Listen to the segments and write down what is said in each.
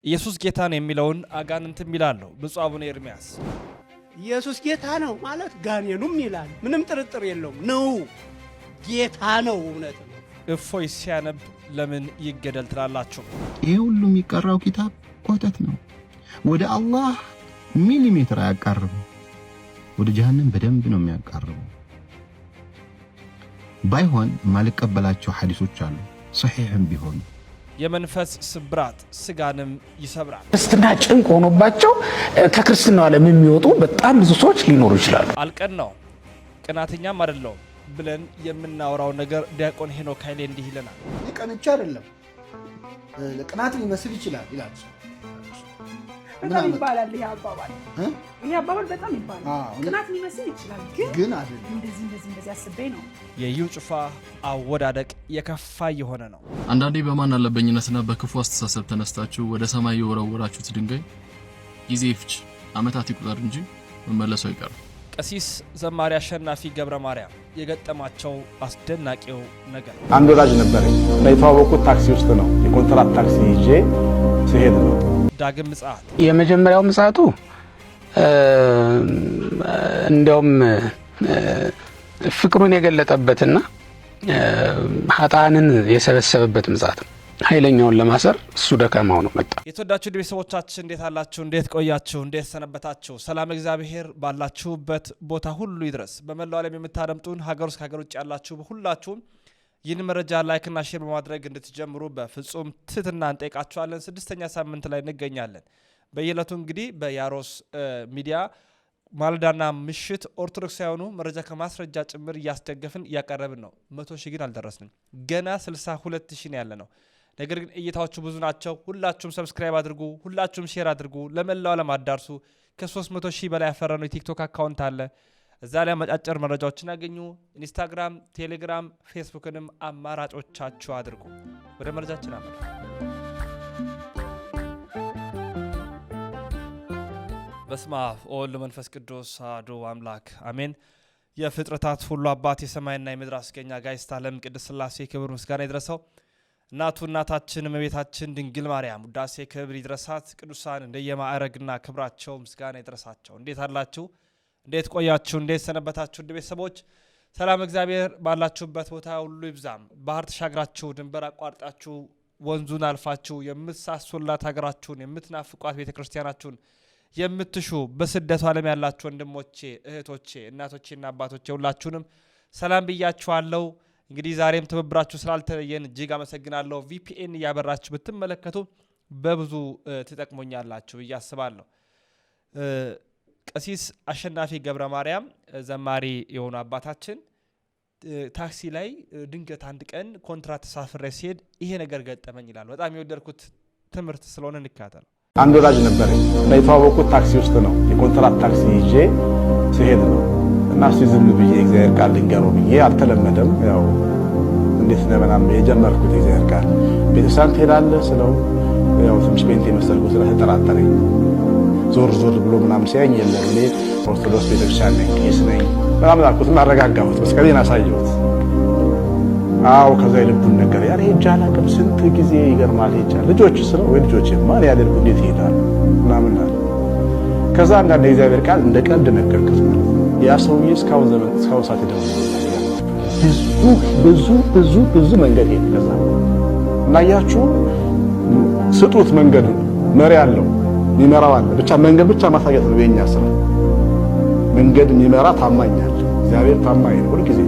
ኢየሱስ ጌታ ነው የሚለውን አጋንንትም ይላሉ ብፁዕ አቡነ ኤርምያስ። ኢየሱስ ጌታ ነው ማለት ጋኔኑም ይላል። ምንም ጥርጥር የለውም ነው ጌታ ነው እውነት ነው። እፎይ ሲያነብ ለምን ይገደል ትላላችሁ? ይሄ ሁሉ የሚቀራው ኪታብ ቆጠት ነው። ወደ አላህ ሚሊሜትር አያቃርብም፣ ወደ ጀሃነም በደንብ ነው የሚያቃርበው። ባይሆን ማልቀበላቸው ሐዲሶች አሉ ሶሒህም ቢሆን የመንፈስ ስብራት ስጋንም ይሰብራል። ክርስትና ጭንቅ ሆኖባቸው ከክርስትናው ዓለም የሚወጡ በጣም ብዙ ሰዎች ሊኖሩ ይችላሉ። አልቀን ነው ቅናተኛም አይደለሁም ብለን የምናወራው ነገር ዲያቆን ሄኖክ ኃይሌ እንዲህ ይለናል። ቀንቻ አይደለም ለቅናት ሊመስል ይችላል ይላል። በጣም ይባላል ይሄ አባባል በጣም ይባላል። ቅናት ሊመስል ይችላል ግን አይደለም። እንደዚህ አስቤ ነው። የዩ ጩፋ አወዳደቅ የከፋ የሆነ ነው። አንዳንዴ በማን አለበኝነትና በክፉ አስተሳሰብ ተነስታችሁ ወደ ሰማይ የወረወራችሁት ድንጋይ ጊዜ ይፍጅ ዓመታት ይቁጠር እንጂ መመለሱ አይቀርም። ቀሲስ ዘማሪ አሸናፊ ገብረ ማርያም የገጠማቸው አስደናቂው ነገር። አንድ ወዳጅ ነበረኝ እና የተዋወቁት ታክሲ ውስጥ ነው። የኮንትራት ታክሲ ይዤ ሲሄድ ነው። ዳግም ምጽአት የመጀመሪያው ምጽአቱ እንደውም ፍቅሩን የገለጠበትና ኃጥአንን የሰበሰበበት ምጽአት ነው። ኃይለኛውን ለማሰር እሱ ደካማው ነው መጣ። የተወዳችሁ ቤተሰቦቻችን እንዴት አላችሁ? እንዴት ቆያችሁ? እንዴት ሰነበታችሁ? ሰላም እግዚአብሔር ባላችሁበት ቦታ ሁሉ ይድረስ። በመላው ዓለም የምታደምጡን ሀገር ውስጥ ከሀገር ውጭ ያላችሁ ሁላችሁም ይህን መረጃ ላይክና ሼር በማድረግ እንድትጀምሩ በፍጹም ትህትና እንጠይቃችኋለን። 6ኛ ሳምንት ላይ እንገኛለን። በየዕለቱ እንግዲህ በያሮስ ሚዲያ ማለዳና ምሽት ኦርቶዶክሳውያኑ መረጃ ከማስረጃ ጭምር እያስደገፍን እያቀረብን ነው። 100 ሺህ ግን አልደረስንም። ገና 62 ሺህ ነው ያለ ነው። ነገር ግን እይታዎቹ ብዙ ናቸው። ሁላችሁም ሰብስክራይብ አድርጉ፣ ሁላችሁም ሼር አድርጉ፣ ለመላው ዓለም አዳርሱ። ከ300 ሺህ በላይ ያፈራነው የቲክቶክ አካውንት አለ። እዛ ላይ አጫጭር መረጃዎችን ያገኙ። ኢንስታግራም፣ ቴሌግራም፣ ፌስቡክንም አማራጮቻችሁ አድርጉ። ወደ መረጃችን አመራ። በስመ አብ ወወልድ ወመንፈስ ቅዱስ አሐዱ አምላክ አሜን። የፍጥረታት ሁሉ አባት የሰማይና የምድር አስገኛ ጋይስት ዓለም ቅድስት ሥላሴ ክብር ምስጋና ይድረሰው። እናታችን እመቤታችን ድንግል ማርያም ውዳሴ ክብር ይድረሳት። ቅዱሳን እንደየማዕረግና ክብራቸው ምስጋና ይድረሳቸው። እንዴት አላችሁ? እንዴት ቆያችሁ? እንዴት ሰነበታችሁ? እንደ ቤተሰቦች ሰላም እግዚአብሔር ባላችሁበት ቦታ ሁሉ ይብዛም። ባህር ተሻግራችሁ ድንበር አቋርጣችሁ ወንዙን አልፋችሁ የምትሳሱላት ሀገራችሁን የምትናፍቋት ቤተክርስቲያናችሁን የምትሹ በስደቱ ዓለም ያላችሁ ወንድሞቼ፣ እህቶቼ፣ እናቶቼና አባቶቼ ሁላችሁንም ሰላም ብያችኋለሁ። እንግዲህ ዛሬም ትብብራችሁ ስላልተለየን እጅግ አመሰግናለሁ። ቪፒኤን እያበራችሁ ብትመለከቱ በብዙ ትጠቅሙኛላችሁ ብዬ አስባለሁ። ቀሲስ አሸናፊ ገብረ ማርያም ዘማሪ የሆኑ አባታችን ታክሲ ላይ ድንገት አንድ ቀን ኮንትራት ተሳፍሬ ሲሄድ ይሄ ነገር ገጠመኝ ይላሉ። በጣም የወደድኩት ትምህርት ስለሆነ እንካተል። አንድ ወዳጅ ነበረኝ እና የተዋወቁት ታክሲ ውስጥ ነው። የኮንትራት ታክሲ ይዤ ሲሄድ ነው እና እስቲ ዝም ብዬ እግዚአብሔር ቃል ልንገረው ብዬ አልተለመደም። ያው እንዴት ነው ምናምን የጀመርኩት እግዚአብሔር ቃል ቤተክርስቲያን ትሄዳለህ ስለው ያው ትንሽ ጴንጤ መሰልኩት ስለተጠራጠረኝ ዞር ብሎ ምናምን ሲያኝ የለም እኔ ኦርቶዶክስ ቤተክርስቲያን ነኝ ቄስ ነኝ ምናምን አልኩት። አረጋጋሁት፣ መስቀሌን አሳየሁት። አዎ ከዛ የልቡን ነገር ያለ ሄጃላ ቅም ስንት ጊዜ ይገርማል ሄጃላ ልጆች ስለ ወይ ልጆች ማን ያደርጉ እንዴት ይሄዳል ምናምን አለ። ከዛ አንዳንድ የእግዚአብሔር ቃል እንደ ቀልድ ነገርኩት ማለት ያ ሰውዬ እስካሁን ሰዓት ደውሎ ብዙ መንገድ ሄደ። ከዛ እናያችሁ ስጡት መንገድ መሪ አለው የሚመራው አለ። ብቻ መንገድ ብቻ ማሳየት ነው የኛ ስራ። መንገድ የሚመራ ታማኛል እግዚአብሔር ታማኝ ነው። ሁሉ ጊዜ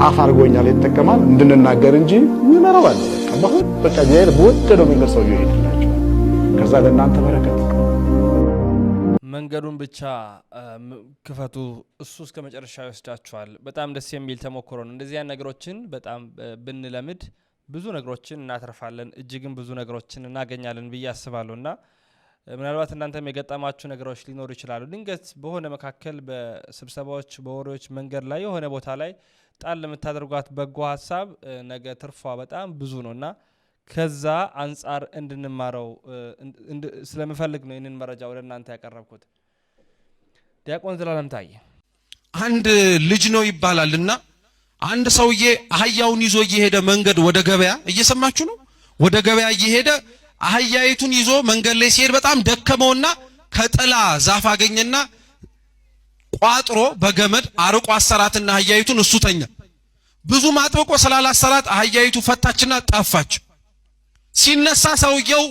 አፍ አድርጎኛል ይተከማል እንድንናገር እንጂ የሚመራው አለ። በቃ እግዚአብሔር በወደደው መንገድ ሰው ይሄድላችሁ። ከዛ ለእናንተ በረከት መንገዱን ብቻ ክፈቱ፣ እሱ እስከ መጨረሻ ይወስዳችኋል። በጣም ደስ የሚል ተሞክሮ ነው። እንደዚህ አይነት ነገሮችን በጣም ብንለምድ ብዙ ነገሮችን እናተርፋለን፣ እጅግም ብዙ ነገሮችን እናገኛለን ብዬ አስባለሁና ምናልባት እናንተም የገጠማችሁ ነገሮች ሊኖሩ ይችላሉ። ድንገት በሆነ መካከል በስብሰባዎች በወሬዎች መንገድ ላይ የሆነ ቦታ ላይ ጣል ለምታደርጓት በጎ ሀሳብ ነገ ትርፏ በጣም ብዙ ነውና ከዛ አንጻር እንድንማረው ስለምፈልግ ነው ይህንን መረጃ ወደ እናንተ ያቀረብኩት። ዲያቆን ዘላለም ታዬ አንድ ልጅ ነው ይባላልና አንድ ሰውዬ አህያውን ይዞ እየሄደ መንገድ ወደ ገበያ እየሰማችሁ ነው። ወደ ገበያ እየሄደ አህያይቱን ይዞ መንገድ ላይ ሲሄድ በጣም ደከመውና ከጥላ ዛፍ አገኘና ቋጥሮ በገመድ አርቆ አሰራትና አህያይቱን እሱ ተኛ። ብዙ ማጥብቆ ስላላሰራት አህያይቱ ፈታችና ጠፋች። ሲነሳ ሰውየው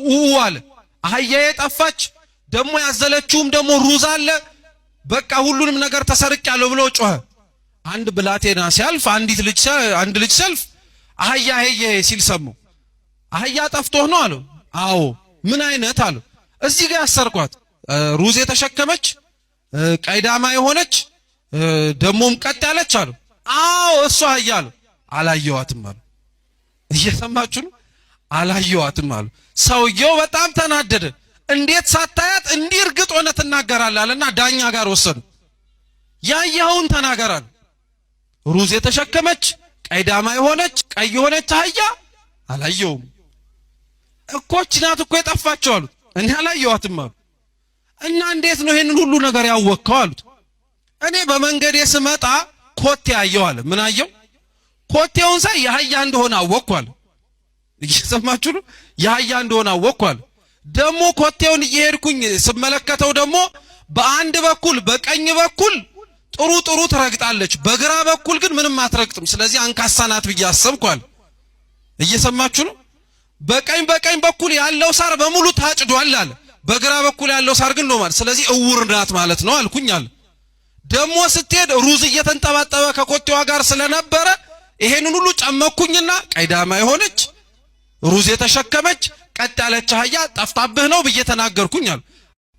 አለ አህያዬ ጠፋች፣ ደሞ ያዘለችውም ደሞ ሩዝ አለ፣ በቃ ሁሉንም ነገር ተሰርቄያለሁ ብሎ ጮኸ። አንድ ብላቴና ሲያልፍ አንድ ልጅ ሲያልፍ አህያ ሄየ ሲል ሰሙ። አህያ ጠፍቶህ ነው አለው። አዎ። ምን አይነት አለው። እዚህ ጋር ያሰርኳት ሩዝ የተሸከመች ቀይዳማ የሆነች ደሞም ቀጥ ያለች አለው። አዎ እሷ አህያ አለው። አላየዋትም አለው። እየሰማችሁ ነው? አላየዋትም አለው። ሰውየው በጣም ተናደደ። እንዴት ሳታያት እንዲህ እርግጥ ሆነ ትናገራለህ አለና ዳኛ ጋር ወሰዱ። ያየኸውን ተናገር አለ። ሩዝ የተሸከመች ቀይዳማ የሆነች ቀይ የሆነች አህያ አላየውም እኮ ናት እኮ የጠፋቸው አሉት። እኔ አላየዋትም አሉ። እና እንዴት ነው ይሄንን ሁሉ ነገር ያወቅከው አሉት። እኔ በመንገድ ስመጣ ኮቴ አየው አለ። ምን አየው? ኮቴውን ሳይ የአህያ እንደሆነ አወቅኩ አለ። እየሰማችሁ ነው? የአህያ እንደሆነ አወቅኩ አለ። ደሞ ኮቴውን እየሄድኩኝ ስመለከተው ደሞ በአንድ በኩል በቀኝ በኩል ጥሩ ትረግጣለች፣ በግራ በኩል ግን ምንም አትረግጥም። ስለዚህ አንካሳ ናት ብዬ አሰብኳል። እየሰማችሁ ነው? በቀኝ በኩል ያለው ሳር በሙሉ ታጭዷል አለ። በግራ በኩል ያለው ሳር ግን ነው ማለት፣ ስለዚህ እውር ናት ማለት ነው አልኩኝ አለ። ደሞ ስትሄድ ሩዝ እየተንጠባጠበ ከኮቴዋ ጋር ስለነበረ ይሄንን ሁሉ ጨመኩኝና ቀይዳማ የሆነች ሩዝ የተሸከመች ቀጥ ያለች አህያ ጠፍታብህ ነው ብዬ ተናገርኩኝ አለ።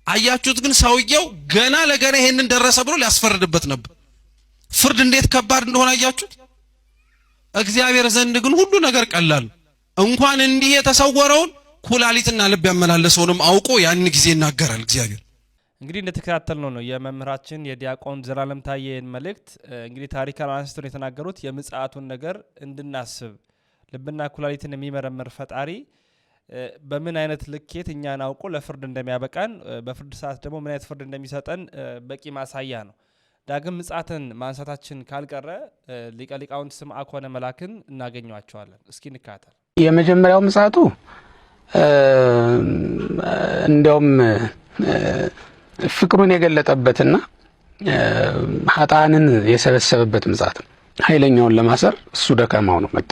አያችሁት? ግን ሰውየው ገና ለገና ይሄንን ደረሰ ብሎ ሊያስፈርድበት ነበር። ፍርድ እንዴት ከባድ እንደሆነ አያችሁት? እግዚአብሔር ዘንድ ግን ሁሉ ነገር ቀላል። እንኳን እንዲህ የተሰወረውን ኩላሊትና ልብ ያመላለሰውንም አውቆ ያን ጊዜ ይናገራል እግዚአብሔር። እንግዲህ እንደተከታተልነው ነው የመምህራችን የዲያቆን ዘላለም ታዬን መልእክት። እንግዲህ ታሪካን አንስተው የተናገሩት የምጽአቱን ነገር እንድናስብ ልብና ኩላሊትን የሚመረምር ፈጣሪ በምን አይነት ልኬት እኛን አውቆ ለፍርድ እንደሚያበቃን በፍርድ ሰዓት ደግሞ ምን አይነት ፍርድ እንደሚሰጠን በቂ ማሳያ ነው። ዳግም ምጽአትን ማንሳታችን ካልቀረ ሊቀ ሊቃውንት ስምዐ ኮነ መላክን እናገኘዋቸዋለን። እስኪ እንካተል። የመጀመሪያው ምጽአቱ እንደውም ፍቅሩን የገለጠበትና ኃጥአንን የሰበሰበበት ምጽአት ነው። ኃይለኛውን ለማሰር እሱ ደካማው ነው መጣ።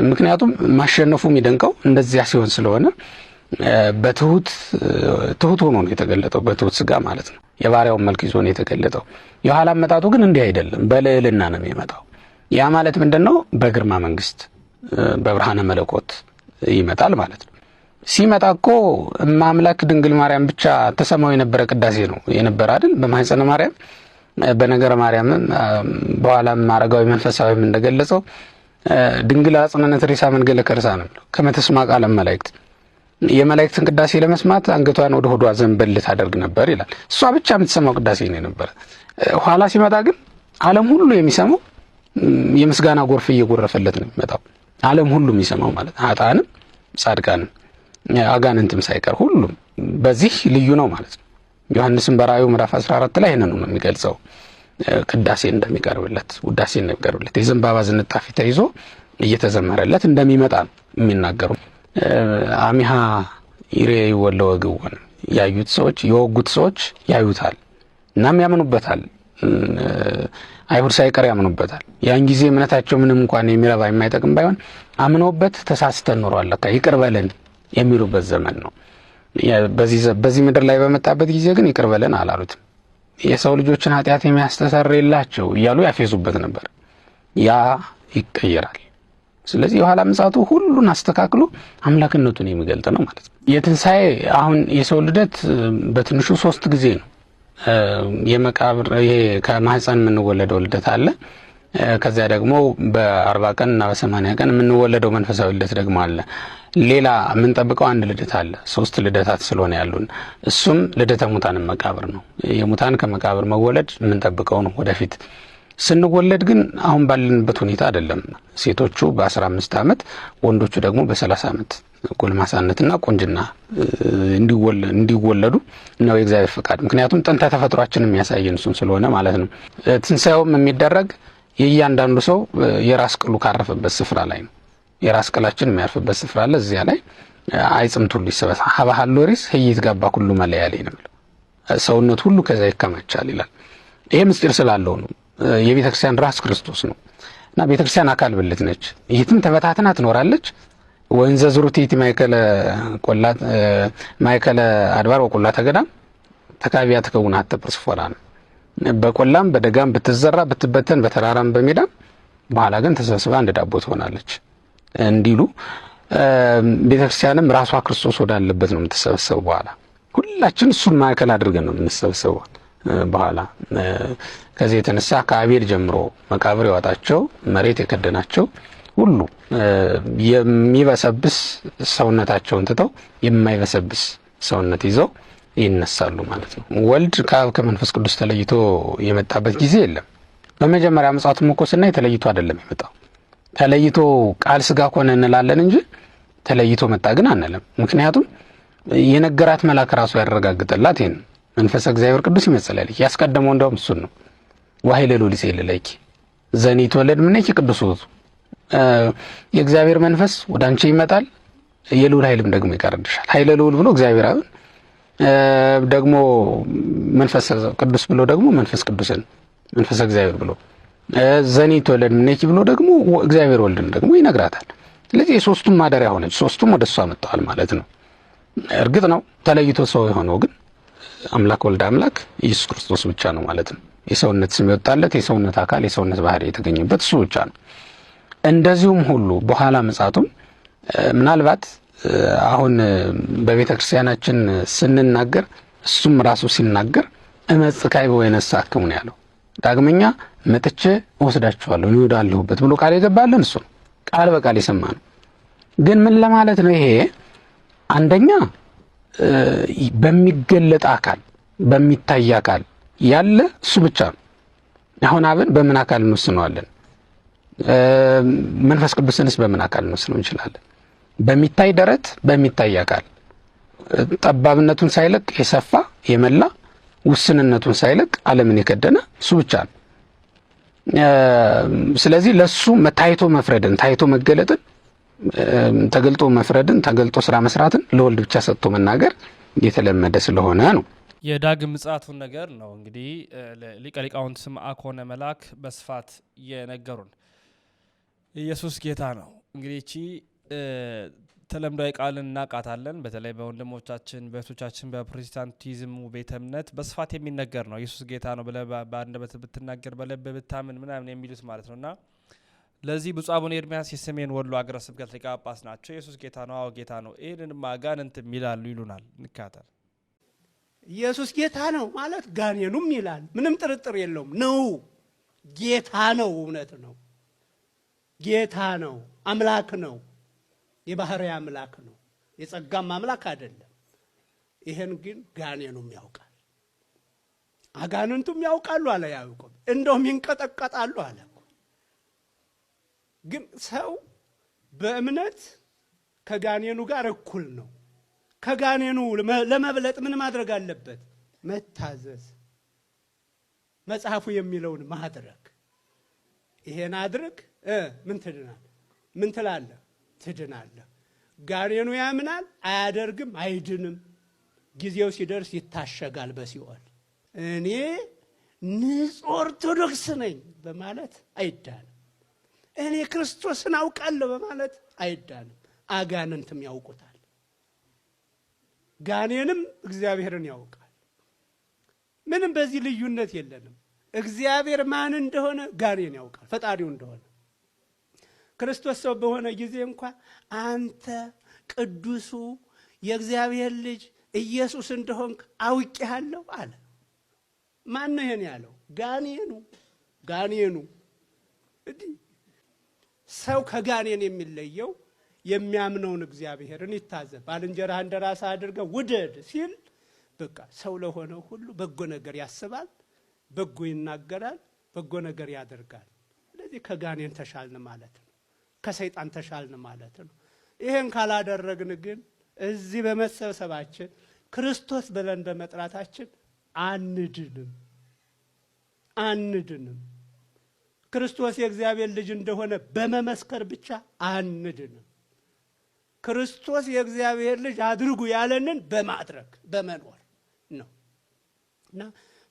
ምክንያቱም ማሸነፉ የሚደንቀው እንደዚያ ሲሆን ስለሆነ በትሁት ሆኖ ነው የተገለጠው፣ በትሁት ስጋ ማለት ነው። የባሪያውን መልክ ይዞ ነው የተገለጠው። የኋላ መጣቱ ግን እንዲህ አይደለም፣ በልዕልና ነው የሚመጣው። ያ ማለት ምንድነው? በግርማ መንግስት በብርሃነ መለኮት ይመጣል ማለት ነው። ሲመጣ እኮ ማምላክ ድንግል ማርያም ብቻ ተሰማው የነበረ ቅዳሴ ነው የነበረ አይደል? በማኅፀነ ማርያም በነገረ ማርያም በኋላም አረጋዊ መንፈሳዊም እንደገለጸው ድንግል አጽነነት ሬሳ መንገለ ከርሳ ነው ከመተስማ ቃለ መላእክት የመላእክትን ቅዳሴ ለመስማት አንገቷን ወደ ሆዷ ዘንበል ታደርግ ነበር ይላል። እሷ ብቻ የምትሰማው ቅዳሴ ነው ነበር። ኋላ ሲመጣ ግን ዓለም ሁሉ የሚሰማው የምስጋና ጎርፍ እየጎረፈለት ነው የሚመጣው። ዓለም ሁሉ የሚሰማው ማለት ኃጥአንም ጻድቃንም አጋንንትም ሳይቀር ሁሉም በዚህ ልዩ ነው ማለት ነው። ዮሐንስም በራእዩ ምዕራፍ 14 ላይ ይሄንን ነው የሚገልጸው። ቅዳሴ እንደሚቀርብለት ውዳሴ እንደሚቀርብለት የዘንባባ ዝንጣፊ ተይዞ እየተዘመረለት እንደሚመጣ ነው የሚናገሩ። አሚሃ ኢሬ ወለወግወን ያዩት ሰዎች የወጉት ሰዎች ያዩታል እናም ያምኑበታል። አይሁድ ሳይቀር ያምኑበታል። ያን ጊዜ እምነታቸው ምንም እንኳን የሚረባ የማይጠቅም ባይሆን አምነውበት ተሳስተን ኖሯል ለካ ይቅር በለን የሚሉበት ዘመን ነው። በዚህ ምድር ላይ በመጣበት ጊዜ ግን ይቅር በለን አላሉትም። የሰው ልጆችን ኃጢአት የሚያስተሰርይላቸው እያሉ ያፌዙበት ነበር። ያ ይቀየራል። ስለዚህ የኋላ ምጽአቱ ሁሉን አስተካክሎ አምላክነቱን የሚገልጥ ነው ማለት ነው። የትንሣኤ አሁን የሰው ልደት በትንሹ 3 ጊዜ ነው። የመቃብር ይሄ ከማህፀን የምንወለደው ልደት አለ። ከዚያ ደግሞ በ40 ቀን እና በ80 ቀን የምንወለደው መንፈሳዊ ልደት ደግሞ አለ። ሌላ የምንጠብቀው አንድ ልደት አለ። 3 ልደታት ስለሆነ ያሉን እሱም ልደተ ሙታን መቃብር ነው። የሙታን ከመቃብር መወለድ የምንጠብቀው ነው ወደፊት። ስንወለድ ግን አሁን ባለንበት ሁኔታ አይደለም። ሴቶቹ በ15 ዓመት ወንዶቹ ደግሞ በ30 ዓመት ጎልማሳነትና ቆንጅና እንዲወለዱ ነው የእግዚአብሔር ፍቃድ። ምክንያቱም ጥንተ ተፈጥሯችን የሚያሳየን እሱን ስለሆነ ማለት ነው። ትንሣኤውም የሚደረግ የእያንዳንዱ ሰው የራስ ቅሉ ካረፈበት ስፍራ ላይ ነው። የራስ ቅላችን የሚያርፍበት ስፍራ አለ። እዚያ ላይ አይጽምቱ ሊሰበስ ሀባሃሎሪስ ህይት ጋባ ሁሉ መለያሌ ነው ሰውነት ሁሉ ከዛ ይከማቻል ይላል። ይሄ ምስጢር ስላለው ነው። የቤተክርስቲያን ራስ ክርስቶስ ነው እና ቤተክርስቲያን አካል ብልት ነች። ይህትም ተበታትና ትኖራለች። ወንዘ ዝሩቲቲ ማይከለ አድባር ወቆላተ ገዳም ተካቢያ ተከውና ተበስፎራ ነው። በቆላም በደጋም ብትዘራ ብትበተን በተራራም በሜዳም በኋላ ግን ተሰብስባ እንደ ዳቦ ትሆናለች እንዲሉ ቤተክርስቲያንም ራሷ ክርስቶስ ወዳለበት ነው የምትሰበሰበው። በኋላ ሁላችን እሱን ማዕከል አድርገን ነው የምንሰበሰበው። በኋላ ከዚህ የተነሳ ከአቤል ጀምሮ መቃብር ያወጣቸው መሬት የከደናቸው ሁሉ የሚበሰብስ ሰውነታቸውን ትተው የማይበሰብስ ሰውነት ይዘው ይነሳሉ ማለት ነው። ወልድ ከአብ ከመንፈስ ቅዱስ ተለይቶ የመጣበት ጊዜ የለም። በመጀመሪያ ምጽአቱም እኮ ስናይ ተለይቶ አይደለም የመጣው። ተለይቶ ቃል ስጋ ሆነ እንላለን እንጂ ተለይቶ መጣ ግን አንልም። ምክንያቱም የነገራት መልአክ ራሱ ያረጋግጠላት ይሄን መንፈስ እግዚአብሔር ቅዱስ ይመጽላል። ያስቀደመው እንደውም እሱን ነው። ወኃይለ ልዑል ይሴልለኪ ዘኒት ወለድ ምንኪ ቅዱስ ወቱ የእግዚአብሔር መንፈስ ወደ አንቺ ይመጣል፣ የልዑል ኃይልም ደግሞ ይጋርድሻል። ኃይለ ልዑል ብሎ እግዚአብሔር አብን ደግሞ መንፈስ ቅዱስ ብሎ ደግሞ መንፈስ ቅዱስን መንፈስ እግዚአብሔር ብሎ ዘኒት ወለድ ምንኪ ብሎ ደግሞ እግዚአብሔር ወልድን ደግሞ ይነግራታል። ስለዚህ የሶስቱም ማደሪያ ሆነች። ሶስቱም ወደሷ መጥተዋል ማለት ነው። እርግጥ ነው ተለይቶ ሰው የሆነው ግን አምላክ ወልድ አምላክ ኢየሱስ ክርስቶስ ብቻ ነው ማለት ነው። የሰውነት ስም ይወጣለት የሰውነት አካል የሰውነት ባህሪ የተገኘበት እሱ ብቻ ነው። እንደዚሁም ሁሉ በኋላ ምጽአቱም ምናልባት አሁን በቤተ ክርስቲያናችን ስንናገር እሱም ራሱ ሲናገር እመጽካይ ወይነሳክሙ ነው ያለው። ዳግመኛ መጥቼ ወስዳችኋለሁ ይወዳለሁበት ብሎ ቃል የገባልን እሱ ነው። ቃል በቃል የሰማነው ግን ምን ለማለት ነው? ይሄ አንደኛ በሚገለጥ አካል በሚታይ አካል ያለ እሱ ብቻ ነው። አሁን አብን በምን አካል እንወስነዋለን? መንፈስ ቅዱስንስ በምን አካል እንወስነው እንችላለን? በሚታይ ደረት በሚታይ አካል ጠባብነቱን ሳይለቅ የሰፋ የመላ ውስንነቱን ሳይለቅ ዓለምን የከደነ እሱ ብቻ ነው። ስለዚህ ለሱ ታይቶ መፍረድን ታይቶ መገለጥን ተገልጦ መፍረድን ተገልጦ ስራ መስራትን ለወልድ ብቻ ሰጥቶ መናገር የተለመደ ስለሆነ ነው። የዳግም ምጽአቱን ነገር ነው እንግዲህ ሊቀ ሊቃውንት ስምዐ ኮነ መልአክ በስፋት የነገሩን። ኢየሱስ ጌታ ነው። እንግዲህ እቺ ተለምዷዊ ቃልን እናቃታለን። በተለይ በወንድሞቻችን በእህቶቻችን በፕሮቴስታንቲዝሙ ቤተ እምነት በስፋት የሚነገር ነው። ኢየሱስ ጌታ ነው ብለህ በአንደበት ብትናገር በልብ ብታምን ምናምን የሚሉት ማለት ነውና ለዚህ ብፁዕ አቡነ ኤርምያስ የሰሜን ወሎ አገረ ስብከት ሊቀ ጳጳስ ናቸው። ኢየሱስ ጌታ ነው፣ አዎ ጌታ ነው፣ ይህንንም አጋንንትም ይላሉ ይሉናል። እንካተል ኢየሱስ ጌታ ነው ማለት ጋኔኑም ይላል። ምንም ጥርጥር የለውም ነው። ጌታ ነው፣ እውነት ነው። ጌታ ነው፣ አምላክ ነው፣ የባህርይ አምላክ ነው፣ የጸጋም አምላክ አይደለም። ይሄን ግን ጋኔኑም ያውቃል፣ አጋንንቱም ያውቃሉ አለ ያዕቆብ። እንደውም ይንቀጠቀጣሉ አለ። ግን ሰው በእምነት ከጋኔኑ ጋር እኩል ነው። ከጋኔኑ ለመብለጥ ምን ማድረግ አለበት? መታዘዝ፣ መጽሐፉ የሚለውን ማድረግ። ይሄን አድርግ ምን ትድናል? ምን ትላለህ? ትድናለህ። ጋኔኑ ያምናል፣ አያደርግም፣ አይድንም። ጊዜው ሲደርስ ይታሸጋል በሲኦል። እኔ ንጹሕ ኦርቶዶክስ ነኝ በማለት አይዳንም። እኔ ክርስቶስን አውቃለሁ በማለት አይዳንም። አጋንንትም ያውቁታል። ጋኔንም እግዚአብሔርን ያውቃል። ምንም በዚህ ልዩነት የለንም። እግዚአብሔር ማን እንደሆነ ጋኔን ያውቃል፣ ፈጣሪው እንደሆነ። ክርስቶስ ሰው በሆነ ጊዜ እንኳን አንተ ቅዱሱ የእግዚአብሔር ልጅ ኢየሱስ እንደሆንክ አውቄሃለሁ አለ። ማን ነው ይሄን ያለው? ጋኔኑ። ሰው ከጋኔን የሚለየው የሚያምነውን እግዚአብሔርን ይታዘብ። ባልንጀራህ እንደ ራስህ አድርገህ ውደድ ሲል በቃ ሰው ለሆነው ሁሉ በጎ ነገር ያስባል፣ በጎ ይናገራል፣ በጎ ነገር ያደርጋል። ስለዚህ ከጋኔን ተሻልን ማለት ነው፣ ከሰይጣን ተሻልን ማለት ነው። ይሄን ካላደረግን ግን እዚህ በመሰብሰባችን ክርስቶስ ብለን በመጥራታችን አንድንም። ክርስቶስ የእግዚአብሔር ልጅ እንደሆነ በመመስከር ብቻ አንድንም። ክርስቶስ የእግዚአብሔር ልጅ አድርጉ ያለንን በማድረግ በመኖር ነው። እና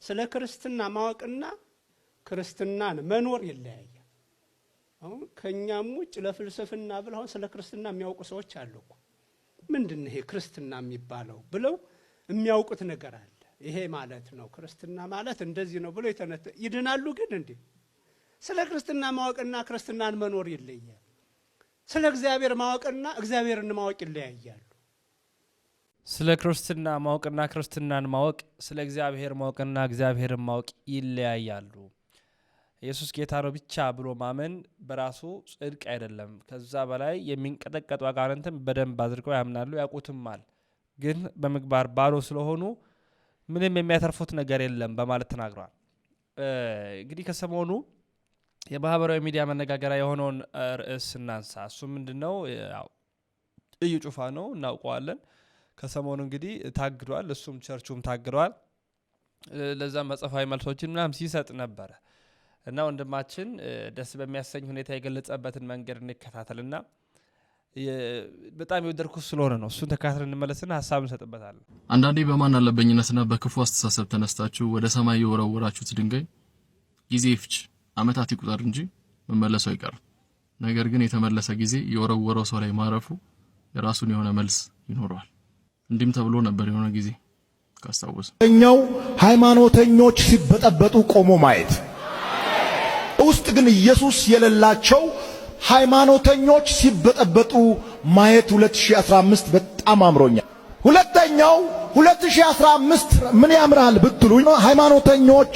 ስለ ክርስትና ማወቅና ክርስትናን መኖር ይለያያል። አሁን ከኛም ውጭ ለፍልስፍና ብለው ስለ ክርስትና የሚያውቁ ሰዎች አሉ እኮ። ምንድነው ይሄ ክርስትና የሚባለው ብለው የሚያውቁት ነገር አለ። ይሄ ማለት ነው ክርስትና ማለት እንደዚህ ነው ብለው ይድናሉ። ግን እንዴ ስለ ክርስትና ማወቅና ክርስትናን መኖር ይለያል። ስለ እግዚአብሔር ማወቅና እግዚአብሔርን ማወቅ ይለያያሉ። ስለ ክርስትና ማወቅና ክርስትናን ማወቅ፣ ስለ እግዚአብሔር ማወቅና እግዚአብሔርን ማወቅ ይለያያሉ። ኢየሱስ ጌታ ነው ብቻ ብሎ ማመን በራሱ ጽድቅ አይደለም። ከዛ በላይ የሚንቀጠቀጡ አጋንንትም በደንብ አድርገው ያምናሉ፣ ያውቁትማል። ግን በምግባር ባዶ ስለሆኑ ምንም የሚያተርፉት ነገር የለም በማለት ተናግሯል። እንግዲህ ከሰሞኑ የማህበራዊ ሚዲያ መነጋገሪያ የሆነውን ርዕስ እናንሳ። እሱ ምንድነው? እዩ ጩፋ ነው፣ እናውቀዋለን። ከሰሞኑ እንግዲህ ታግዷል፣ እሱም ቸርቹም ታግዷል። ለዛም መጽሐፋዊ መልሶችን ምናምን ሲሰጥ ነበረ እና ወንድማችን ደስ በሚያሰኝ ሁኔታ የገለጸበትን መንገድ እንከታተልና በጣም የወደድኩት ስለሆነ ነው። እሱን ተከታትለን እንመለስና ሀሳብ እንሰጥበታለን። አንዳንዴ በማን አለበኝነትና በክፉ አስተሳሰብ ተነስታችሁ ወደ ሰማይ የወረወራችሁት ድንጋይ ጊዜ ይፍጅ አመታት ይቁጠር እንጂ መመለሱ አይቀርም። ነገር ግን የተመለሰ ጊዜ የወረወረው ሰው ላይ ማረፉ የራሱን የሆነ መልስ ይኖረዋል። እንዲህም ተብሎ ነበር የሆነ ጊዜ ካስታወስ እኛው ሃይማኖተኞች ሲበጠበጡ ቆሞ ማየት ውስጥ ግን ኢየሱስ የሌላቸው ሃይማኖተኞች ሲበጠበጡ ማየት 2015 በጣም አምሮኛል። ሁለተኛው 2015 ምን ያምራል ብትሉኝ ሃይማኖተኞች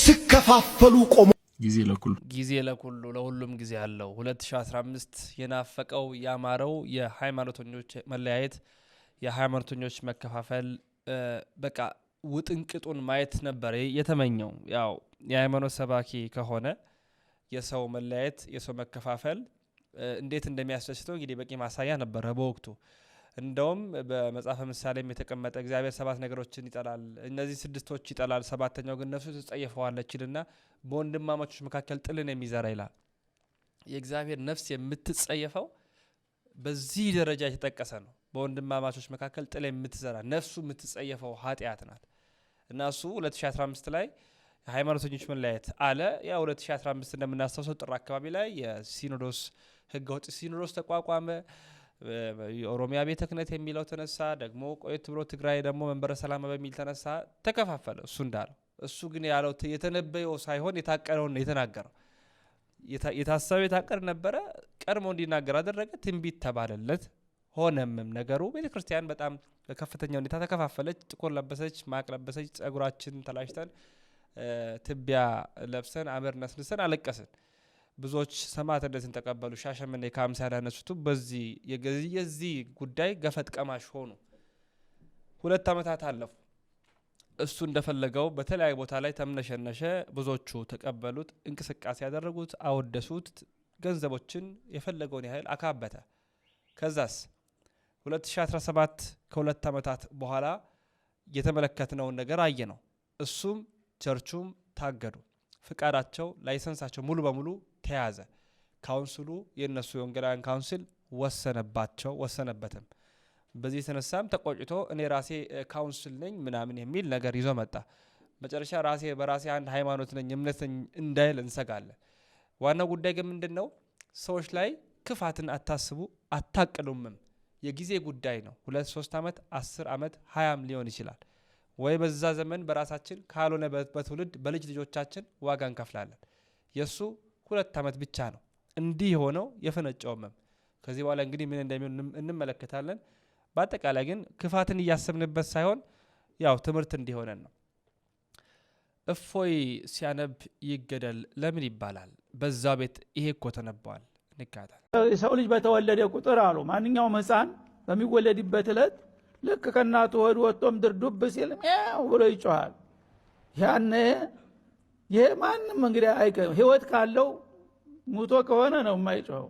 ሲከፋፈሉ ቆሞ ጊዜ ለኩሉ ለሁሉም ጊዜ አለው። 2015 የናፈቀው ያማረው የሃይማኖተኞች መለያየት፣ የሃይማኖተኞች መከፋፈል፣ በቃ ውጥንቅጡን ማየት ነበር የተመኘው። ያው የሃይማኖት ሰባኪ ከሆነ የሰው መለያየት የሰው መከፋፈል እንዴት እንደሚያስደስተው እንግዲህ በቂ ማሳያ ነበር በወቅቱ። እንደውም በመጽሐፈ ምሳሌም የተቀመጠ እግዚአብሔር 7 ነገሮችን ይጠላል፣ እነዚህ 6ቶች ይጠላል፣ 7ኛው ግን ነፍሱ ትጸየፈዋለች ይልና በወንድማማቾች መካከል ጥልን የሚዘራ ይላል። የእግዚአብሔር ነፍስ የምትጸየፈው በዚህ ደረጃ የተጠቀሰ ነው። በወንድማማቾች መካከል ጥል የምትዘራ ነፍሱ የምትጸየፈው ኃጢአት ናት። እና እሱ 2015 ላይ ሃይማኖተኞች መለያየት አለ። ያ 2015 እንደምናስታውሰው ጥር አካባቢ ላይ የሲኖዶስ ህገወጥ ሲኖዶስ ተቋቋመ። የኦሮሚያ ቤተ ክህነት የሚለው ተነሳ። ደግሞ ቆየት ብሎ ትግራይ ደግሞ መንበረ ሰላማ በሚል ተነሳ፣ ተከፋፈለ። እሱ እንዳለው እሱ ግን ያለው የተነበየው ሳይሆን የታቀደው ነው የተናገረው። የታሰበው የታቀደ ነበረ፣ ቀድሞ እንዲናገር አደረገ፣ ትንቢት ተባለለት። ሆነም ነገሩ ቤተክርስቲያን በጣም በከፍተኛ ሁኔታ ተከፋፈለች። ጥቁር ለበሰች፣ ማቅ ለበሰች፣ ጸጉራችን ተላጭተን ትቢያ ለብሰን አመር ነስንሰን አለቀስን። ብዙዎች ሰማዕትነትን ተቀበሉ። ሻሸመኔ ከ50 ያላነሱት በዚህ የዚህ ጉዳይ ገፈት ቀማሽ ሆኑ። 2 ዓመታት አለፉ። እሱ እንደፈለገው በተለያየ ቦታ ላይ ተምነሸነሸ። ብዙዎቹ ተቀበሉት፣ እንቅስቃሴ ያደረጉት፣ አወደሱት፣ ገንዘቦችን የፈለገውን ያህል አካበተ። ከዛስ 2017 ከ2 ዓመታት በኋላ የተመለከትነውን ነገር አየ ነው። እሱም ቸርቹም ታገዱ። ፍቃዳቸው ላይሰንሳቸው ሙሉ በሙሉ ተያዘ። ካውንስሉ የነሱ የወንጌላውያን ካውንስል ወሰነበትም። በዚህ የተነሳም ተቆጭቶ እኔ ራሴ ካውንስል ነኝ ምናምን የሚል ነገር ይዞ መጣ። መጨረሻ በራሴ አንድ ሃይማኖት ነኝ እምነት ነኝ እንዳይል እንሰጋለን። ዋናው ጉዳይ ግን ምንድነው? ሰዎች ላይ ክፋትን አታስቡ አታቅሉምም። የጊዜ ጉዳይ ነው። 2 3 ዓመት 10 ዓመት 20 ሊሆን ይችላል። ወይ በዛ ዘመን በራሳችን ካልሆነ በትውልድ በልጅ ልጆቻችን ዋጋ እንከፍላለን። የሱ 2 ዓመት ብቻ ነው እንዲህ ሆነው የፈነጨውም። ከዚህ በኋላ እንግዲህ ምን እንደሚሆን እንመለከታለን። በአጠቃላይ ግን ክፋትን እያሰብንበት ሳይሆን ያው ትምህርት እንዲሆነን ነው። እፎይ ሲያነብ ይገደል ለምን ይባላል? በዛ ቤት ይሄ እኮ ተነበዋል። እንካታል። የሰው ልጅ በተወለደ ቁጥር አሉ ማንኛውም ሕፃን በሚወለድበት ዕለት ልክ ከእናቱ ሆድ ወጥቶም ድርዱብ ሲል ያው ብሎ ይጮሃል። ያኔ የማንም እንግዲህ ህይወት ካለው ሙቶ ከሆነ ነው የማይጮኸው።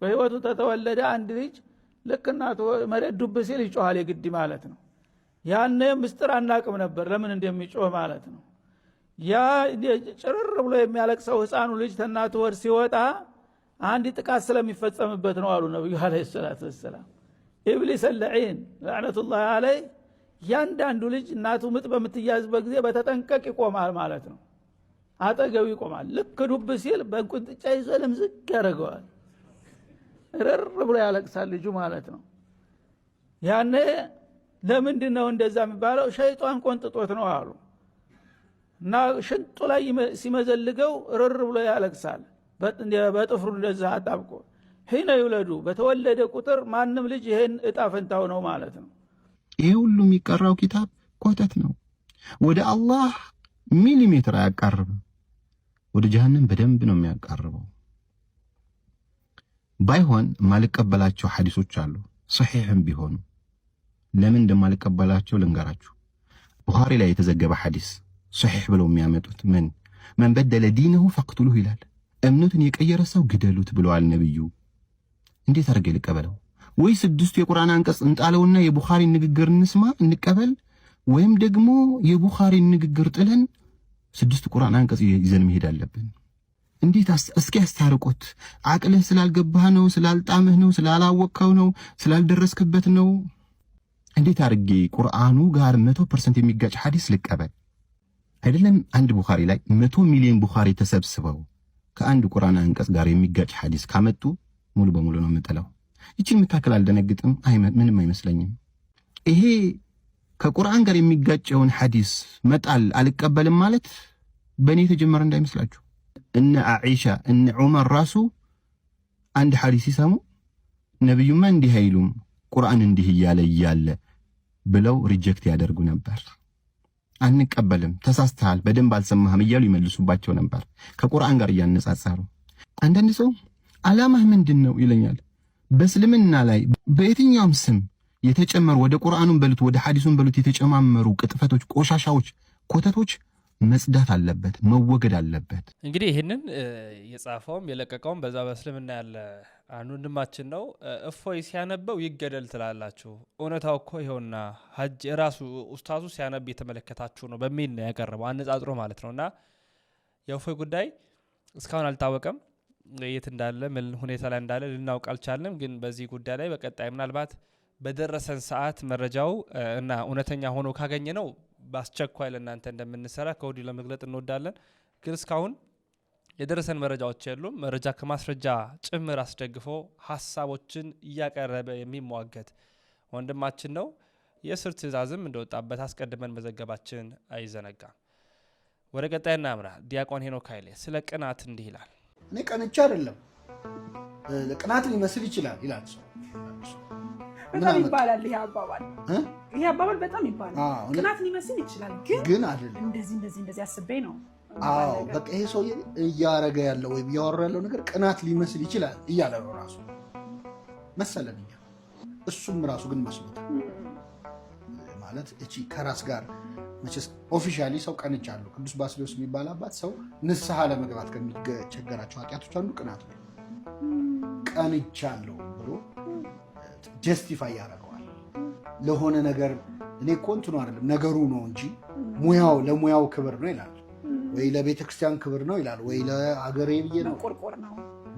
በህይወቱ ተተወለደ አንድ ልጅ ልክ እናቱ መሬት ዱብ ሲል ይጮሃል የግድ ማለት ነው። ያኔ ምስጢር አናቅም ነበር ለምን እንደሚጮህ ማለት ነው። ያ ጭርር ብሎ የሚያለቅሰው ህፃኑ ልጅ ተናቱ ሆድ ሲወጣ አንድ ጥቃት ስለሚፈጸምበት ነው አሉ ነብዩ አለይሂ ሰላቱ ወሰለም። ኢብሊስ አልለዒን ለዕነቱላህ ዐለይህ ያንዳንዱ ልጅ እናቱ ምጥ በምትያዝበት ጊዜ በተጠንቀቅ ይቆማል ማለት ነው። አጠገቡ ይቆማል። ልክ ዱብ ሲል በቁንጥጫ ይዞ ለምዝግ ያደርገዋል። እርር ብሎ ያለቅሳል ልጁ ማለት ነው። ያኔ ለምንድነው እንደዛ የሚባለው? ሸይጣን ቆንጥጦት ነው አሉ። እና ሽንጡ ላይ ሲመዘልገው እርር ብሎ ያለቅሳል በጥፍሩ እንደዛ አጣብቆ። ሒነ ይውለዱ በተወለደ ቁጥር ማንም ልጅ ይሄን እጣ ፈንታው ነው ማለት ነው። ይሄ ሁሉ የሚቀራው ኪታብ ኮተት ነው። ወደ አላህ ሚሊሜትር አያቃርብም። ወደ ጀሃነም በደንብ ነው የሚያቃርበው። ባይሆን ማልቀበላቸው ሐዲሶች አሉ ሶሒህም ቢሆኑ። ለምን እንደማልቀበላቸው ልንገራችሁ። ቡኻሪ ላይ የተዘገበ ሐዲስ ሶሒህ ብለው የሚያመጡት መን በደለ ዲነሁ ፈቅቱሉሁ ይላል። እምነቱን የቀየረ ሰው ግደሉት ብለዋል ነብዩ። እንዴት አድርጌ ልቀበለው? ወይ ስድስቱ የቁርአን አንቀጽ እንጣለውና የቡኻሪን ንግግር እንስማ እንቀበል፣ ወይም ደግሞ የቡኻሪን ንግግር ጥለን ስድስቱ ቁርአን አንቀጽ ይዘን መሄድ አለብን። እንዴት እስኪ ያስታርቁት። አቅልህ ስላልገባህ ነው፣ ስላልጣምህ ነው፣ ስላላወቅከው ነው፣ ስላልደረስክበት ነው። እንዴት አድርጌ ቁርአኑ ጋር 100% የሚጋጭ ሐዲስ ልቀበል? አይደለም አንድ ቡኻሪ ላይ 100 ሚሊዮን ቡኻሪ ተሰብስበው ከአንድ ቁርአን አንቀጽ ጋር የሚጋጭ ሐዲስ ካመጡ ሙሉ በሙሉ ነው የምጠላው። ይችን መካከል አልደነግጥም፣ ምንም አይመስለኝም። ይሄ ከቁርአን ጋር የሚጋጨውን ሐዲስ መጣል አልቀበልም ማለት በእኔ የተጀመረ እንዳይመስላችሁ። እነ አኢሻ እነ ዑመር ራሱ አንድ ሐዲስ ሲሰሙ ነብዩማ እንዲህ አይሉም ቁርአን እንዲህ እያለ ብለው ሪጀክት ያደርጉ ነበር። አንቀበልም፣ ተሳስተሃል፣ በደንብ አልሰማህም እያሉ ይመልሱባቸው ነበር ከቁርአን ጋር እያነጻጸሩ። አንዳንድ ሰው ዓላማህ ምንድነው ይለኛል። በእስልምና ላይ በየትኛውም ስም የተጨመሩ ወደ ቁርአኑን በሉት ወደ ሐዲሱን በሉት የተጨማመሩ ቅጥፈቶች፣ ቆሻሻዎች፣ ኮተቶች መጽዳት አለበት፣ መወገድ አለበት። እንግዲህ ይህንን የጻፈውም የለቀቀውም በዛ በእስልምና ያለ አንዱ ወንድማችን ነው። እፎይ ሲያነበው ይገደል ትላላችሁ፣ እውነታው እኮ ይኸውና ሀጅ ራሱ ኡስታዙ ሲያነብ የተመለከታችሁ ነው በሚል ነው ያቀረበው አነጻጽሮ ማለት ነውና የእፎይ ጉዳይ እስካሁን አልታወቀም። የት እንዳለ ምን ሁኔታ ላይ እንዳለ ልናውቅ አልቻልንም። ግን በዚህ ጉዳይ ላይ በቀጣይ ምናልባት በደረሰን ሰዓት መረጃው እና እውነተኛ ሆኖ ካገኘ ነው በአስቸኳይ ለእናንተ እንደምንሰራ ከወዲሁ ለመግለጥ እንወዳለን። ግን እስካሁን የደረሰን መረጃዎች የሉም። መረጃ ከማስረጃ ጭምር አስደግፎ ሀሳቦችን እያቀረበ የሚሟገት ወንድማችን ነው። የእስር ትእዛዝም እንደወጣበት አስቀድመን መዘገባችን አይዘነጋም። ወደ ቀጣይ እናምራ። ዲያቆን ሄኖክ ኃይሌ ስለ ቅናት እንዲህ ይላል። እኔ ቀንቻ አይደለም ቅናት ሊመስል ይችላል ይላል ሰው። በጣም ይባላል ይሄ አባባል በጣም ይባላል። ቅናት ሊመስል ይችላል ግን አይደለም። እንደዚህ አስቤ ነው። አዎ በቃ ይሄ ሰው እያረገ ያለው ወይ እያወራ ያለው ነገር ቅናት ሊመስል ይችላል እያለ ነው ራሱ መሰለን። እሱም ራሱ ግን መስሎታል ማለት እቺ ከራስ ጋር መቼስ ኦፊሻሊ ሰው ቀንቻለሁ። ቅዱስ ባስልዮስ የሚባል አባት ሰው ንስሐ ለመግባት ከሚቸገራቸው ኃጢአቶች አንዱ ቅናት ነው። ቀንቻለሁ ብሎ ጀስቲፋይ ያደርገዋል ለሆነ ነገር። እኔ እኮ እንትኑ አይደለም ነገሩ ነው እንጂ ሙያው ለሙያው ክብር ነው ይላል፣ ወይ ለቤተ ክርስቲያን ክብር ነው ይላል፣ ወይ ለአገሬ ብዬ ነው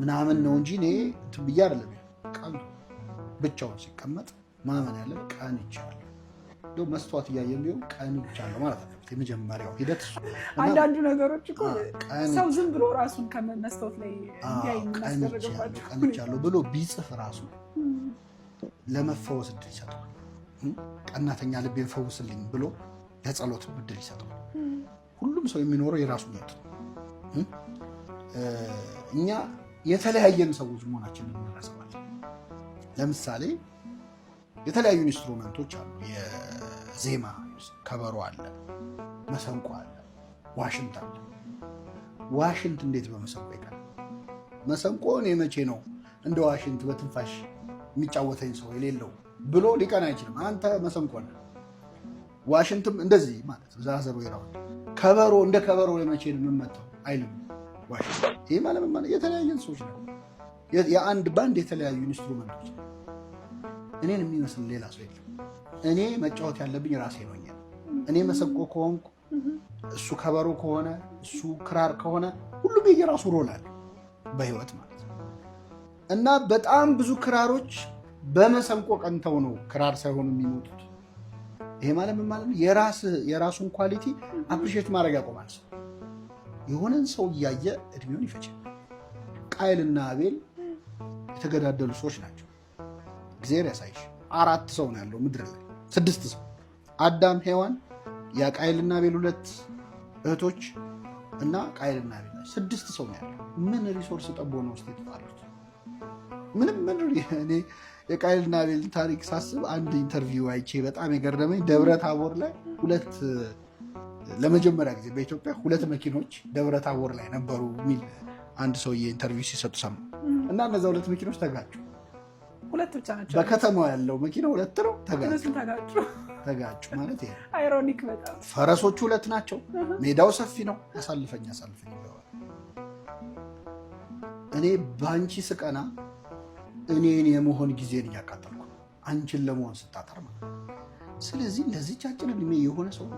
ምናምን ነው እንጂ እኔ እንትን ብዬ አይደለም። ቀንቶ ብቻውን ሲቀመጥ ማመን ያለ ቀንቻለሁ እንደው መስተዋት እያየን ቢሆን ቀንቻለሁ ማለት ነው። የመጀመሪያው ሂደት አንዳንዱ ነገሮች እኮ ሰው ዝም ብሎ ራሱን ከመስተዋት ላይ እንዲያይ ቀንቻለሁ ብሎ ቢጽፍ ራሱ ለመፈወስ እድል ይሰጠዋል። ቀናተኛ ልቤን ፈውስልኝ ብሎ ለጸሎት እድል ይሰጠዋል። ሁሉም ሰው የሚኖረው የራሱ ነው። እኛ የተለያየን ሰዎች መሆናችንን እንረሳዋለን። ለምሳሌ የተለያዩ ኢንስትሩመንቶች አሉ። የዜማ ከበሮ አለ፣ መሰንቆ አለ፣ ዋሽንት አለ። ዋሽንት እንዴት በመሰንቆ ይቀር? መሰንቆ እኔ መቼ ነው እንደ ዋሽንት በትንፋሽ የሚጫወተኝ ሰው የሌለው ብሎ ሊቀና አይችልም። አንተ መሰንቆ ነህ። ዋሽንትም እንደዚህ ማለት ዛዘሩ ይራው ከበሮ እንደ ከበሮ ለመቼ ነው የምመጣው አይልም ዋሽንት። ይሄ ማለት የተለያየን ሰዎች ነው። የአንድ ባንድ የተለያዩ ኢንስትሩመንቶች። እኔን የሚመስል ሌላ ሰው የለም። እኔ መጫወት ያለብኝ ራሴ ነው። እኔ መሰንቆ ከሆንኩ እሱ ከበሮ ከሆነ እሱ ክራር ከሆነ ሁሉም የየራሱ ሮል አለ በህይወት ማለት ነው። እና በጣም ብዙ ክራሮች በመሰንቆ ቀንተው ነው ክራር ሳይሆኑ የሚሞቱት። ይሄ ማለት ምን ማለት ነው? የራሱን ኳሊቲ አፕሪሼት ማድረግ ያቆማል። ሰው የሆነን ሰው እያየ እድሜውን ይፈጃል። ቃየልና አቤል የተገዳደሉ ሰዎች ናቸው። እግዚአብሔር ያሳይሽ። 4 ሰው ነው ያለው ምድር ላይ 6 ሰው አዳም፣ ሔዋን፣ ያ ቃየልና አቤል 2 እህቶች እና ቃየልና አቤል 6 ሰው ነው ያለው። ምን ሪሶርስ ጠቦ ነው ውስጥ የተጣሉት? ምንም እኔ የቃየልና አቤል ታሪክ ሳስብ አንድ ኢንተርቪው አይቼ በጣም የገረመኝ ደብረ ታቦር ላይ ለመጀመሪያ ጊዜ በኢትዮጵያ 2 መኪኖች ደብረ ታቦር ላይ ነበሩ የሚል አንድ ሰውዬ ኢንተርቪው ሲሰጡ ሰማሁ እና እነዛ 2 መኪኖች ተጋጩ። 2 ብቻ ናቸው። በከተማው ያለው መኪና 2 ነው፣ ተጋጩ ማለት ይሄ አይሮኒክ በጣም። ፈረሶቹ 2 ናቸው። ሜዳው ሰፊ ነው። አሳልፈኝ ይለዋል። እኔ በአንቺ ስቀና እኔን የመሆን ጊዜን እያቃጠልኩ አንቺን ለመሆን ስታጠር ማለት። ስለዚህ ለዚች አጭር እድሜ የሆነ ሰው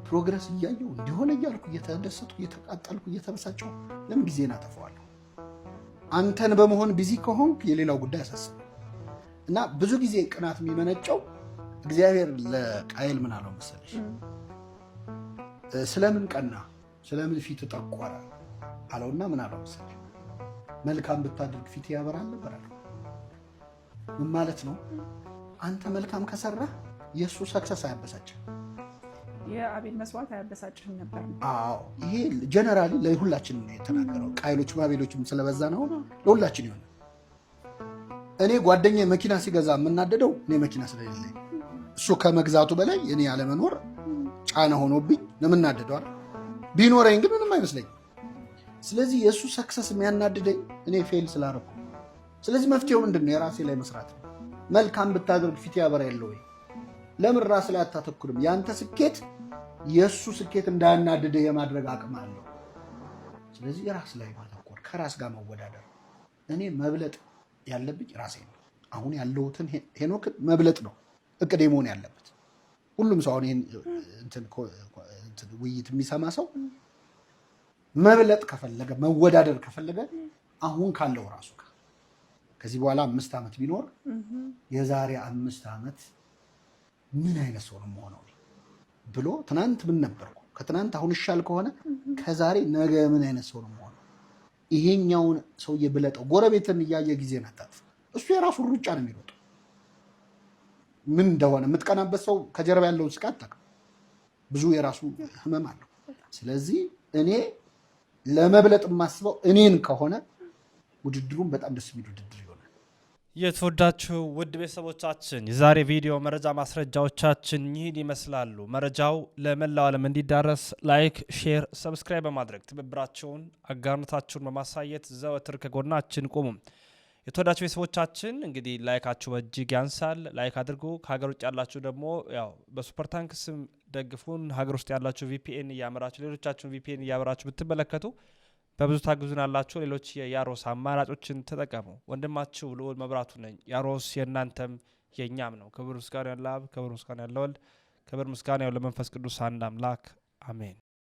ፕሮግረስ እያየው እንዲሆነ እያልኩ እየተደሰትኩ እየተቃጠልኩ እየተበሳጨሁ ለምን ጊዜን አጠፋዋለሁ? አንተን በመሆን ቢዚ ከሆንክ የሌላው ጉዳይ አሳስብ እና ብዙ ጊዜ ቅናት የሚመነጨው እግዚአብሔር ለቃየል ምን አለው መሰለሽ? ስለምን ቀና ስለምን ፊት ጠቆረ አለውና ምን አለው መሰለሽ? መልካም ብታደርግ ፊት ያበራል ነበር አለው። ምን ማለት ነው? አንተ መልካም ከሰራህ የእሱ ሰክሰስ አያበሳጭህ። የአቤል መስዋዕት አያበሳጭህም ነበር። አዎ ይሄ ጀነራሊ ለሁላችን ነው የተናገረው። ቃየሎችም አቤሎችም ስለበዛ ነው ለሁላችን ይሆናል። እኔ ጓደኛዬ መኪና ሲገዛ የምናደደው እኔ መኪና ስለሌለኝ፣ እሱ ከመግዛቱ በላይ እኔ ያለመኖር ጫና ሆኖብኝ ለምናደደው አይደል? ቢኖረኝ ግን ምንም አይመስለኝም። ስለዚህ የእሱ ሰክሰስ የሚያናድደኝ እኔ ፌል ስላደረኩ። ስለዚህ መፍትሄው ምንድን ነው? የራሴ ላይ መስራት ነው። መልካም ብታደርግ ፊት ያበራ የለ ወይ? ለምን ራስ ላይ አታተኩርም? ያንተ ስኬት የእሱ ስኬት እንዳያናድድህ የማድረግ አቅም አለው። ስለዚህ ራስ ላይ ማተኮር፣ ከራስ ጋር መወዳደር። እኔ መብለጥ ያለብኝ ራሴ ነው። አሁን ያለሁትን ሄኖክን መብለጥ ነው እቅዴ መሆን ያለበት። ሁሉም ሰው አሁን ይህን ውይይት የሚሰማ ሰው መብለጥ ከፈለገ መወዳደር ከፈለገ አሁን ካለው ራሱ ጋር ከዚህ በኋላ 5 ዓመት ቢኖር የዛሬ 5 ዓመት ምን አይነት ሰው ነው የምሆነው ብሎ ትናንት ምን ነበርኩ ከትናንት አሁን ይሻል ከሆነ ከዛሬ ነገ ምን አይነት ሰው ነው የምሆነው? ይሄኛውን ሰውዬ ብለጠው። ጎረቤትን እያየ ጊዜ ናታት። እሱ የራሱን ሩጫ ነው የሚሮጠው። ምን እንደሆነ የምትቀናበት ሰው ከጀርባ ያለውን ስቃት አታውቅም። ብዙ የራሱ ህመም አለው። ስለዚህ እኔ ለመብለጥ የማስበው እኔን ከሆነ ውድድሩን በጣም ደስ የሚል ውድድር ይሆናል። የተወዳችሁ ውድ ቤተሰቦቻችን የዛሬ ቪዲዮ መረጃ ማስረጃዎቻችን ይህን ይመስላሉ። መረጃው ለመላው ዓለም እንዲዳረስ ላይክ፣ ሼር፣ ሰብስክራይብ በማድረግ ትብብራችሁን አጋርነታችሁን በማሳየት ዘወትር ከጎናችን ቁሙ። የተወዳችሁ ቤተሰቦቻችን እንግዲህ ላይካችሁ እጅግ ያንሳል። ላይክ አድርጉ። ከሀገር ውጭ ያላችሁ ደግሞ ያው በሱፐር ታንክ ስም ደግፉን። ሀገር ውስጥ ያላችሁ ቪፒኤን እያመራችሁ ሌሎቻችሁን ቪፒኤን እያበራችሁ ብትመለከቱ በብዙ ታግዙናላችሁ። ሌሎች የያሮስ አማራጮችን ተጠቀሙ። ወንድማችሁ ልዑል መብራቱ ነኝ። ያሮስ የእናንተም የእኛም ነው። ክብር ምስጋና ያለ አብ፣ ክብር ምስጋና ያለ ወልድ፣ ክብር ምስጋና ያለ መንፈስ ቅዱስ አንድ አምላክ አሜን።